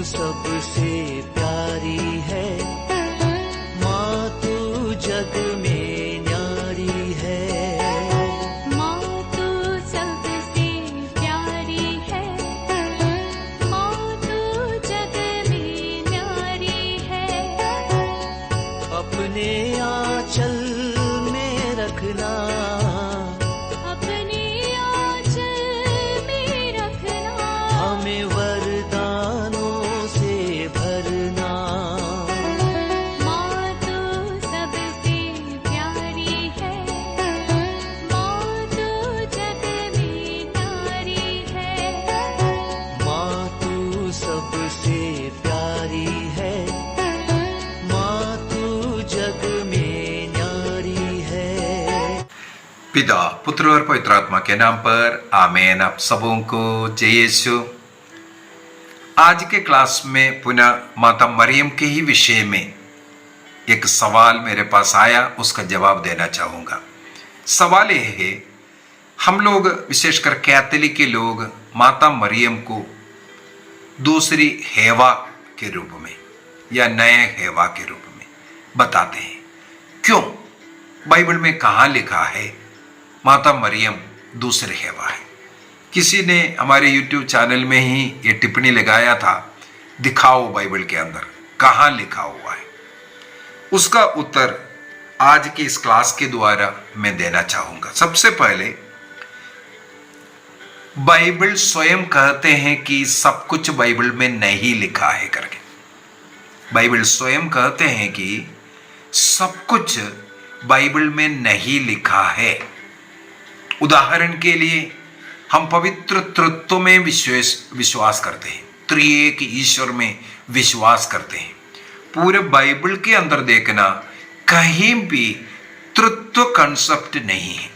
सबसे प्यारी है, माँ तू जग में न्यारी है। माँ तू सबसे प्यारी है, माँ तू जग में न्यारी है। अपने आंचल में रखना, अपने आंचल में रखना, हमें वरदानों से भरना। माँ तू सबसे प्यारी है, माँ तू जग में न्यारी है। माँ तू सबसे प्यारी है, माँ तू जग में न्यारी है। पिता, पुत्र और पवित्र आत्मा के नाम पर आमीन। आप सबों को जय यीशु। आज के क्लास में पुनः माता मरियम के ही विषय में एक सवाल मेरे पास आया, उसका जवाब देना चाहूँगा। सवाल यह है, हम लोग विशेषकर कैथोलिक के लोग माता मरियम को दूसरी हेवा के रूप में या नए हेवा के रूप में बताते हैं। क्यों? बाइबल में कहाँ लिखा है माता मरियम दूसरी हेवा है? किसी ने हमारे YouTube चैनल में ही ये टिप्पणी लगाया था, दिखाओ बाइबल के अंदर कहाँ लिखा हुआ है। उसका उत्तर आज की इस क्लास के द्वारा मैं देना चाहूंगा। सबसे पहले, बाइबल स्वयं कहते हैं कि सब कुछ बाइबल में नहीं लिखा है करके। बाइबल स्वयं कहते हैं कि सब कुछ बाइबल में नहीं लिखा है। उदाहरण के लिए, हम पवित्र तृत्व में विश्वास करते हैं, त्रिएक ईश्वर में विश्वास करते हैं। पूरे बाइबल के अंदर देखना, कहीं भी तृत्व कंसेप्ट नहीं है।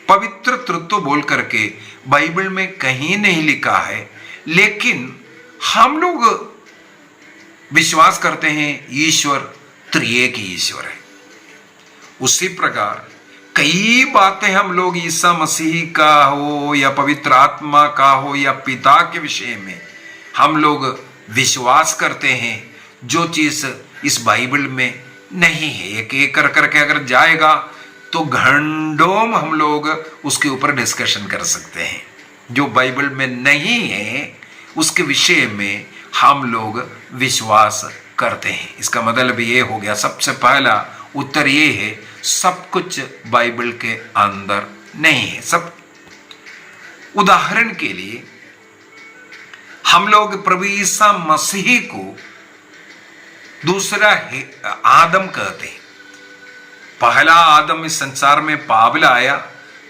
पवित्र तृत्व बोल करके बाइबल में कहीं नहीं लिखा है, लेकिन हम लोग विश्वास करते हैं ईश्वर त्रिएक ईश्वर है। उसी प्रकार कई बातें हम लोग ईसा मसीह का हो या पवित्र आत्मा का हो या पिता के विषय में हम लोग विश्वास करते हैं, जो चीज इस बाइबल में नहीं है। एक एक कर करके अगर जाएगा तो घंटों हम लोग उसके ऊपर डिस्कशन कर सकते हैं। जो बाइबल में नहीं है उसके विषय में हम लोग विश्वास करते हैं। इसका मतलब ये हो गया, सबसे पहला उत्तर ये है, सब कुछ बाइबल के अंदर नहीं है। सब उदाहरण के लिए, हम लोग प्रभु ईसा मसीह को दूसरा आदम कहते हैं। पहला आदम इस संसार में पाप लाया,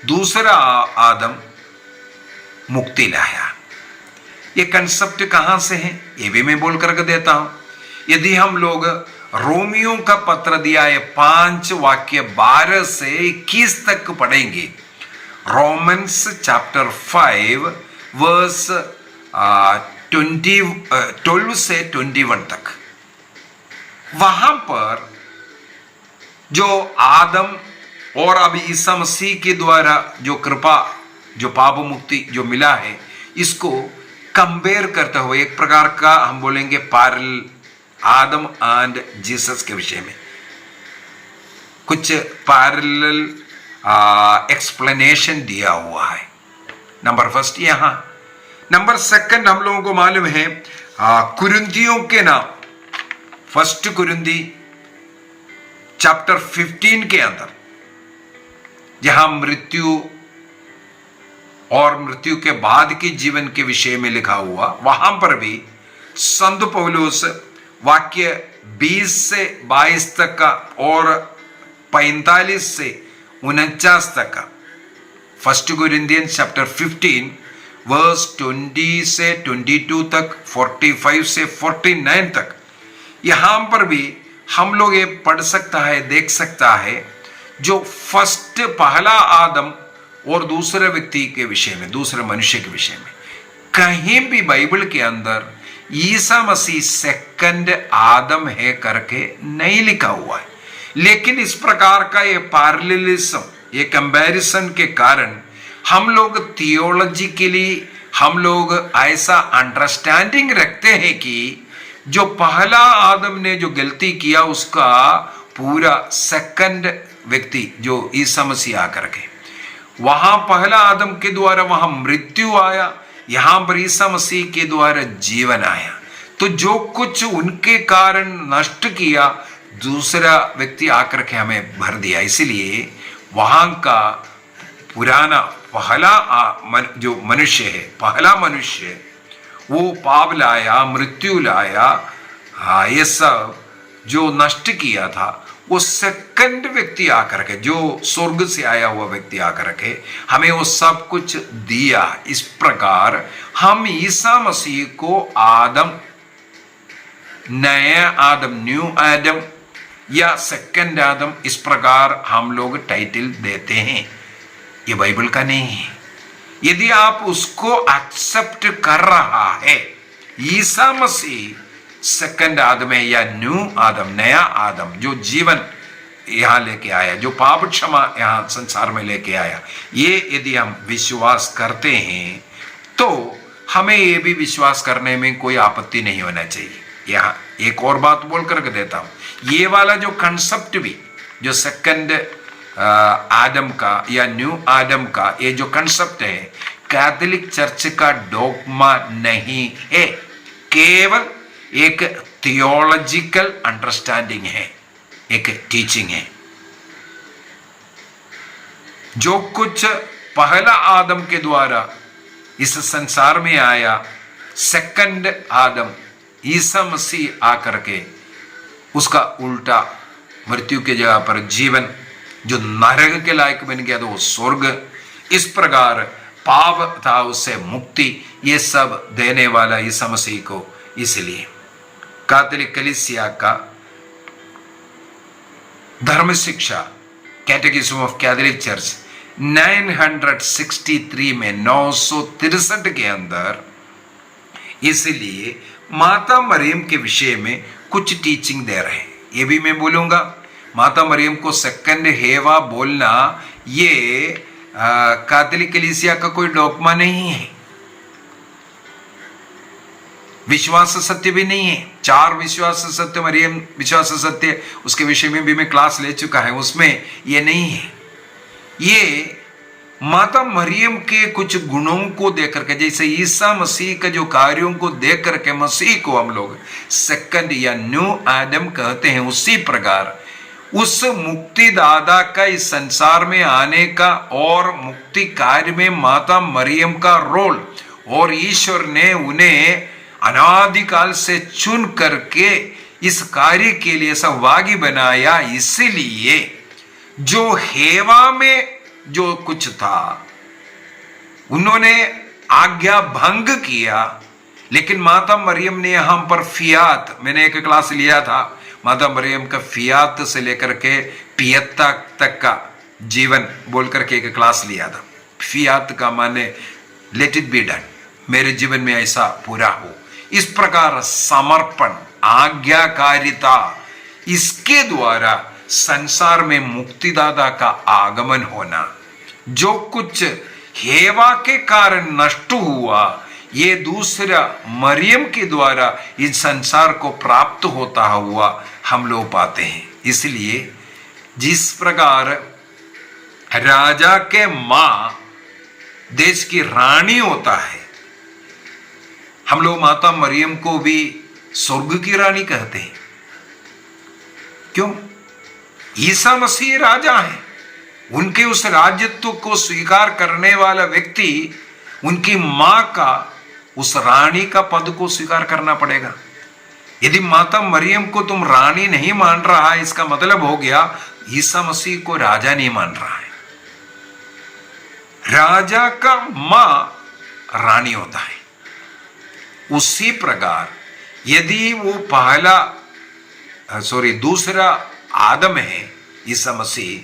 दूसरा आदम मुक्ति लाया। ये कंसेप्ट कहां से है ये भी मैं बोल करके देता हूं। यदि हम लोग रोमियो का पत्र दिया है 5 वाक्य 12 से 21 तक पढ़ेंगे, रोमन्स चैप्टर 5 वर्स 12 से 21 तक, वहां पर जो आदम और अभी ईसा मसीह के द्वारा जो कृपा, जो पाप मुक्ति जो मिला है, इसको कंपेयर करते हुए एक प्रकार का हम बोलेंगे पैरेलल आदम एंड जीसस के विषय में कुछ पैरेलल एक्सप्लेनेशन दिया हुआ है। नंबर फर्स्ट यहां। नंबर सेकंड, हम लोगों को मालूम है कुरिन्थियों के नाम, फर्स्ट कुरिन्थी चैप्टर 15 के अंदर, जहां मृत्यु और मृत्यु के बाद के जीवन के विषय में लिखा हुआ, वहां पर भी संत पौलुस वाक्य 20 से 22 तक का और 45 से 49 तक का, फर्स्ट कोरिन्थियंस चैप्टर 15 वर्स 20 से 22 तक, 45 से 49 तक, यहां पर भी हम लोग ये पढ़ सकता है, देख सकता है, जो फर्स्ट पहला आदम और दूसरे व्यक्ति के विषय में, दूसरे मनुष्य के विषय में कहीं भी बाइबल के अंदर ईसा मसीह सेकंड आदम है करके नहीं लिखा हुआ है। लेकिन इस प्रकार का ये पैरेललिज्म, ये कंपैरिजन के कारण हम लोग थियोलॉजिकली हम लोग ऐसा अंडरस्टैंडिंग रखते हैं कि जो पहला आदम ने जो गलती किया उसका पूरा सेकंड व्यक्ति जो ईसा मसीह आकर के, वहां पहला आदम के द्वारा वहां मृत्यु आया, यहां पर ईसा मसीह के द्वारा जीवन आया। तो जो कुछ उनके कारण नष्ट किया दूसरा व्यक्ति आकर के हमें भर दिया। इसलिए वहां का पुराना पहला जो मनुष्य है, पहला मनुष्य, वो पाप लाया, मृत्यु लाया, ये सब जो नष्ट किया था, वो सेकंड व्यक्ति आकर के, जो स्वर्ग से आया हुआ व्यक्ति आकर के हमें वो सब कुछ दिया। इस प्रकार हम ईसा मसीह को आदम, नया आदम, न्यू आदम या सेकंड आदम, इस प्रकार हम लोग टाइटल देते हैं। ये बाइबल का नहीं है। यदि आप उसको एक्सेप्ट कर रहा है, ईसा मसीह सेकंड आदम है या न्यू आदम, नया आदम, जो जीवन यहां लेके आया, जो पाप क्षमा यहां संसार में लेके आया, ये यदि हम विश्वास करते हैं तो हमें ये भी विश्वास करने में कोई आपत्ति नहीं होना चाहिए। यहां एक और बात बोल करके देता हूं, ये वाला जो कंसेप्ट भी, जो सेकंड आदम का या न्यू आदम का ये जो कंसेप्ट है, कैथोलिक चर्च का डोगमा नहीं है, केवल एक थियोलॉजिकल अंडरस्टैंडिंग है, एक टीचिंग है। जो कुछ पहला आदम के द्वारा इस संसार में आया, सेकंड आदम ईसा मसीह आकर के उसका उल्टा, मृत्यु की जगह पर जीवन, जो नरक के लायक बन गया तो वो स्वर्ग, इस प्रकार पाप था उससे मुक्ति, ये सब देने वाला ईसा मसीह को। इसलिए कैथोलिक कलीसिया का धर्म शिक्षा, कैटेकिज्म ऑफ कैथोलिक चर्च 963 में 963 के अंदर, इसलिए माता मरियम के विषय में कुछ टीचिंग दे रहे हैं। ये भी मैं बोलूंगा, माता मरियम को सेकंड हेवा बोलना ये कैथोलिक कलीसिया का कोई डॉगमा नहीं है, विश्वास सत्य भी नहीं है। 4 विश्वास सत्य, मरियम विश्वास सत्य, उसके विषय में भी मैं क्लास ले चुका है, उसमें ये नहीं है। ये माता मरियम के कुछ गुणों को देख करके, जैसे ईसा मसीह के जो कार्यों को देख करके मसीह को हम लोग सेकंड या न्यू आदम कहते हैं, उसी प्रकार उस मुक्तिदाता का इस संसार में आने का और मुक्ति कार्य में माता मरियम का रोल, और ईश्वर ने उन्हें अनादिकाल से चुन करके इस कार्य के लिए सहभागी बनाया। इसलिए जो हेवा में जो कुछ था उन्होंने आज्ञा भंग किया, लेकिन माता मरियम ने यहां पर फियात, मैंने एक क्लास लिया था माता मरियम का फियात से लेकर के पियत्ता तक का जीवन बोल करके एक क्लास लिया था। फियात का माने लेट इट बी डन, मेरे जीवन में ऐसा पूरा हो, इस प्रकार समर्पण, आज्ञाकारिता, इसके द्वारा संसार में मुक्तिदाता का आगमन होना। जो कुछ हेवा के कारण नष्ट हुआ, ये दूसरा मरियम के द्वारा इस संसार को प्राप्त होता हुआ हम लोग पाते हैं। इसलिए जिस प्रकार राजा के मां देश की रानी होता है, हम लोग माता मरियम को भी स्वर्ग की रानी कहते हैं। क्यों? ईसा मसीह राजा है, उनके उस राज्यत्व को स्वीकार करने वाला व्यक्ति उनकी मां का, उस रानी का पद को स्वीकार करना पड़ेगा। यदि माता मरियम को तुम रानी नहीं मान रहा है, इसका मतलब हो गया ईसा मसीह को राजा नहीं मान रहा है। राजा का मां रानी होता है। उसी प्रकार यदि वो दूसरा आदम है ईसा मसीह,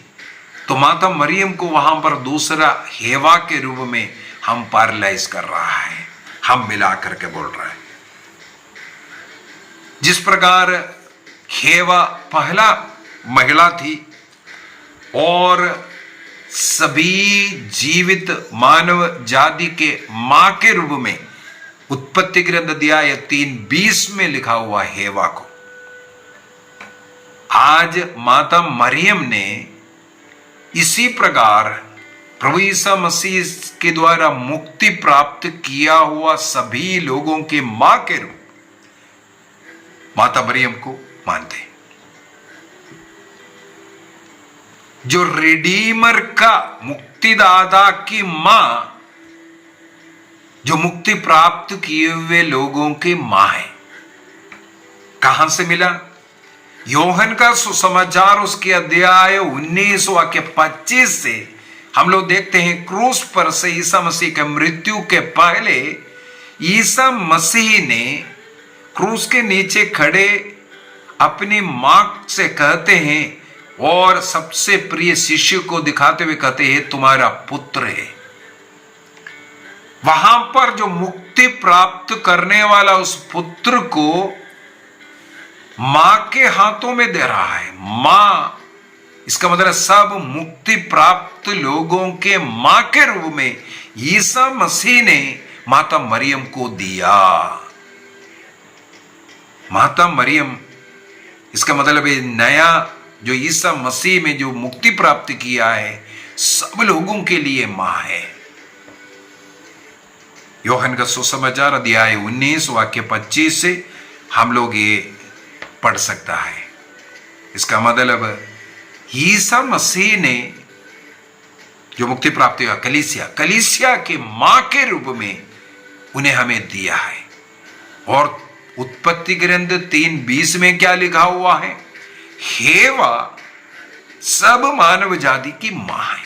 तो माता मरियम को वहां पर दूसरा हेवा के रूप में हम पैरलाइज कर रहा है, हम मिला करके बोल रहा है। जिस प्रकार हेवा पहला महिला थी और सभी जीवित मानव जाति के मां के रूप में उत्पत्ति ग्रंथ अध्याय 3:20 में लिखा हुआ हेवा को आज माता मरियम ने इसी प्रकार प्रभु ईसा मसीह के द्वारा मुक्ति प्राप्त किया हुआ सभी लोगों के मां के रूप माता मरियम को मानते हैं। जो रिडीमर का मुक्तिदाता की मां, जो मुक्ति प्राप्त किए हुए लोगों के मां है। कहां से मिला? योहन का सुसमाचार उसके अध्याय 19 वाक्य 25 से हम लोग देखते हैं क्रूस पर से ईसा मसीह के मृत्यु के पहले ईसा मसीह ने क्रूस के नीचे खड़े अपनी मां से कहते हैं और सबसे प्रिय शिष्य को दिखाते हुए कहते हैं तुम्हारा पुत्र है। वहां पर जो मुक्ति प्राप्त करने वाला उस पुत्र को मां के हाथों में दे रहा है। मां, इसका मतलब सब मुक्ति प्राप्त लोगों के मां के रूप में ईसा मसीह ने माता मरियम को दिया। माता मरियम, इसका मतलब है नया जो ईसा मसीह में जो मुक्ति प्राप्त किया है सब लोगों के लिए मां है। योहन का सुसमाचार अध्याय 19 वाक्य 25 से हम लोग ये पढ़ सकता है। इसका मतलब ईसा मसीह ने जो मुक्ति प्राप्त हुआ कलीसिया के मां के रूप में उन्हें हमें दिया है। और उत्पत्ति ग्रंथ 3:20 में क्या लिखा हुआ है? हेवा सब मानव जाति की मां है।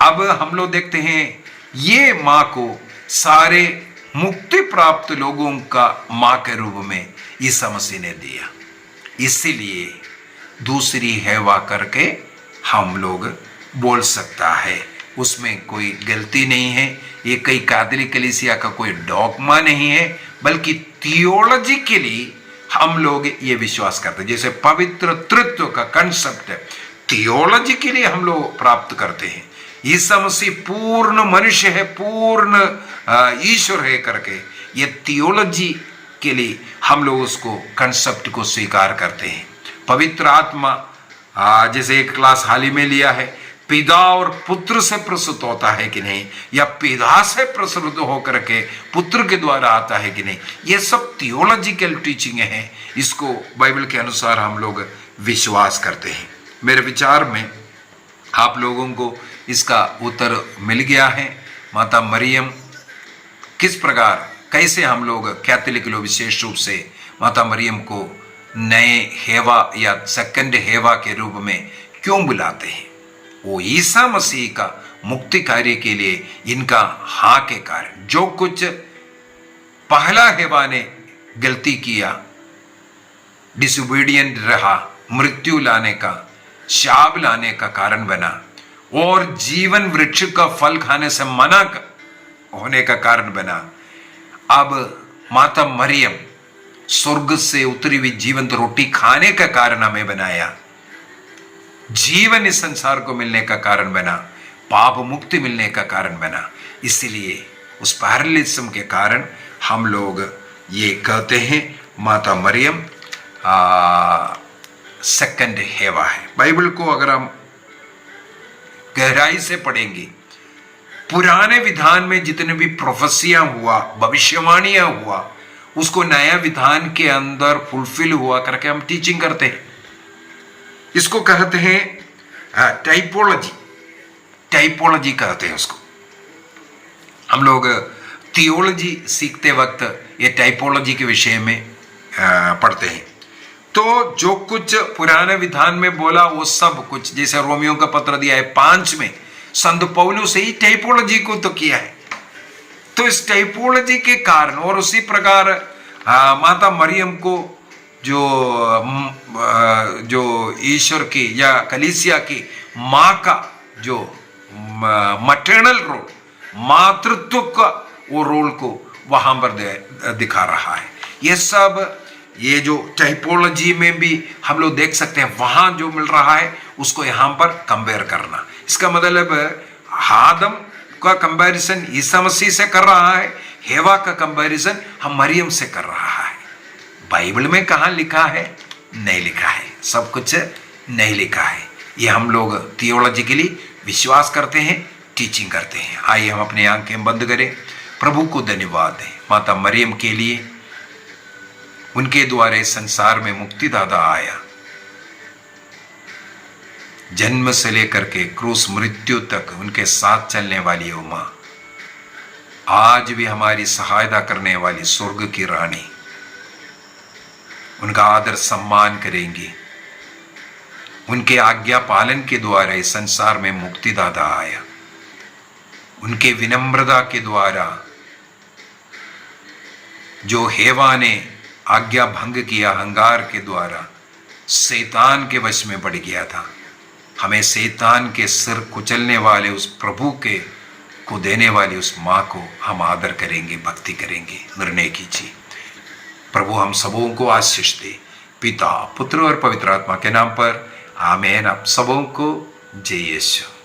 अब हम लोग देखते हैं ये मां को सारे मुक्ति प्राप्त लोगों का मां के रूप में ईसा मसीह ने दिया। इसीलिए दूसरी हेवा करके हम लोग बोल सकता है, उसमें कोई गलती नहीं है। ये कई कैथोलिक कलीसिया का कोई डॉगमा नहीं है, बल्कि थियोलॉजी के लिए हम लोग ये विश्वास करते हैं। जैसे पवित्र तृत्व का कंसेप्ट थियोलॉजी के लिए हम लोग प्राप्त करते हैं। ईसा मसीह पूर्ण मनुष्य है, पूर्ण ईश्वर है करके ये थियोलॉजी के लिए हम लोग उसको कंसेप्ट को स्वीकार करते हैं। पवित्र आत्मा जैसे एक क्लास हाल ही में लिया है, पिता और पुत्र से प्रसूत होता है कि नहीं, या पिता से प्रसूत होकर के पुत्र के द्वारा आता है कि नहीं, ये सब थियोलॉजिकल टीचिंग है। इसको बाइबल के अनुसार हम लोग विश्वास करते हैं। मेरे विचार में आप लोगों को इसका उत्तर मिल गया है। माता मरियम किस प्रकार, कैसे हम लोग कैथोलिक लोग विशेष रूप से माता मरियम को नए हेवा या सेकंड हेवा के रूप में क्यों बुलाते हैं? वो ईसा मसीह का मुक्ति कार्य के लिए इनका हाँ के कारण, जो कुछ पहला हेवा ने गलती किया, डिसोबीडियंट रहा, मृत्यु लाने का, शाप लाने का कारण बना और जीवन वृक्ष का फल खाने से मना होने का कारण बना। अब माता मरियम स्वर्ग से उतरी हुई जीवंत रोटी खाने का कारण हमें बनाया, जीवन इस संसार को मिलने का कारण बना, पाप मुक्ति मिलने का कारण बना। इसलिए उस पैरलिज्म के कारण हम लोग ये कहते हैं माता मरियम सेकंड हेवा है। बाइबल को अगर हम गहराई से पढ़ेंगे, पुराने विधान में जितने भी प्रोफेसियां हुआ, भविष्यवाणियां हुआ, उसको नया विधान के अंदर फुलफिल हुआ करके हम टीचिंग करते हैं। इसको कहते हैं टाइपोलॉजी, टाइपोलॉजी कहते हैं उसको। हम लोग थियोलॉजी सीखते वक्त ये टाइपोलॉजी के विषय में पढ़ते हैं। तो जो कुछ पुराने विधान में बोला वो सब कुछ, जैसे रोमियो का पत्र दिया है 5 में, संत पौलुस से ही टाइपोलॉजी को तो किया है। तो इस टाइपोलॉजी के कारण और उसी प्रकार माता मरियम को जो ईश्वर की या कलीसिया की माँ का जो मैटरनल रोल, मातृत्व का वो रोल को वहां पर दिखा रहा है। ये सब ये जो टाइपोलॉजी में भी हम लोग देख सकते हैं, वहां जो मिल रहा है उसको यहां पर कंपेयर करना। इसका मतलब आदम का कंपैरिजन ईसा मसीह से कर रहा है, हेवा का कंपैरिजन हम मरियम से कर रहा है। बाइबल में कहाँ लिखा है? नहीं लिखा है, सब कुछ नहीं लिखा है। ये हम लोग थियोलॉजिकली विश्वास करते हैं, टीचिंग करते हैं। आइए हम अपनी आंखें बंद करें, प्रभु को धन्यवाद दें माता मरियम के लिए। उनके द्वारा इस संसार में मुक्तिदाता आया, जन्म से लेकर के क्रूस मृत्यु तक उनके साथ चलने वाली वो मां, आज भी हमारी सहायता करने वाली स्वर्ग की रानी। उनका आदर सम्मान करेंगी। उनके आज्ञा पालन के द्वारा इस संसार में मुक्तिदाता आया। उनके विनम्रता के द्वारा जो हेवा ने आज्ञा भंग किया, अहंकार के द्वारा शैतान के वश में पड़ गया था, हमें शैतान के सिर कुचलने वाले उस प्रभु के को देने वाली उस मां को हम आदर करेंगे, भक्ति करेंगे। निर्णय कीजिए। प्रभु हम सबों को आशीष दे, पिता, पुत्र और पवित्र आत्मा के नाम पर आमीन। आप सबों को जय यीशु।